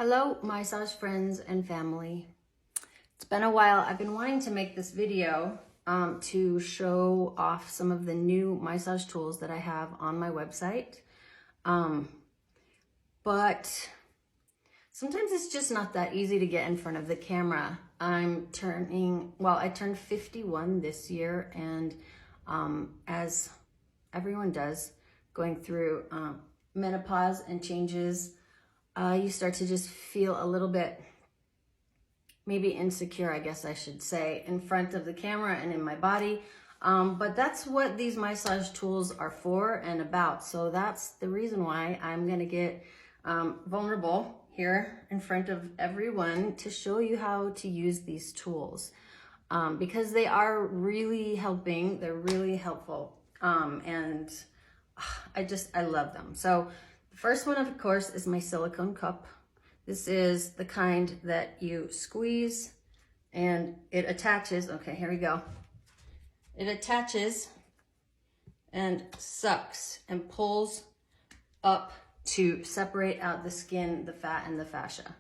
Hello, massage friends and family. It's been a while. I've been wanting to make this video to show off some of the new massage tools that I have on my website. But sometimes it's just not that easy to get in front of the camera. I turned 51 this year, and as everyone does, going through menopause and changes, you start to just feel a little bit maybe insecure, I guess I should say, in front of the camera and in my body. But that's what these massage tools are for and about. So that's the reason why I'm gonna get vulnerable here in front of everyone to show you how to use these tools, because they are really helping. They're really helpful, and I love them. So the first one, of course, is my silicone cup. This is the kind that you squeeze and it attaches. Okay, here we go. It attaches and sucks and pulls up to separate out the skin, the fat, and the fascia,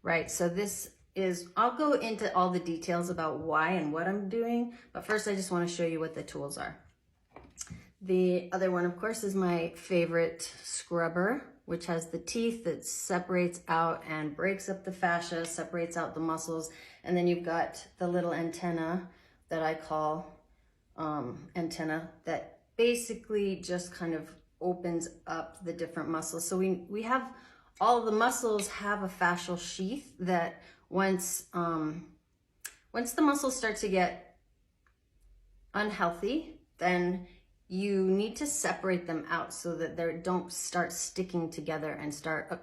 right? So this is, I'll go into all the details about why and what I'm doing, but first I just want to show you what the tools are. The other one, of course, is my favorite scrubber, which has the teeth that separates out and breaks up the fascia, separates out the muscles. And then you've got the little antenna that I call antenna that basically just kind of opens up the different muscles. So we have, all the muscles have a fascial sheath that once the muscles start to get unhealthy, then you need to separate them out so that they don't start sticking together and start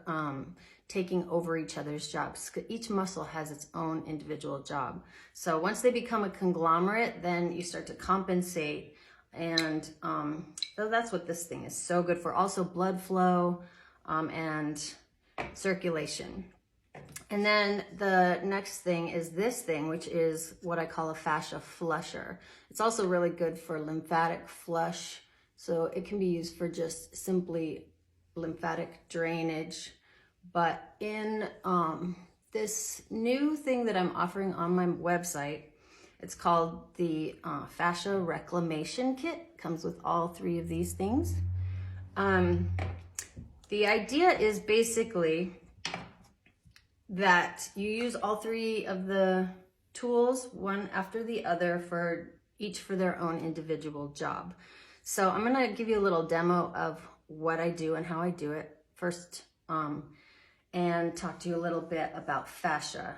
taking over each other's jobs. Each muscle has its own individual job. So once they become a conglomerate, then you start to compensate. And so that's what this thing is so good for. Also blood flow and circulation. And then the next thing is this thing, which is what I call a fascia flusher. It's also really good for lymphatic flush. So it can be used for just simply lymphatic drainage. But in this new thing that I'm offering on my website, it's called the fascia reclamation kit. It comes with all three of these things. The idea is basically that you use all three of the tools, one after the other, for each for their own individual job. So I'm gonna give you a little demo of what I do and how I do it first, and talk to you a little bit about fascia.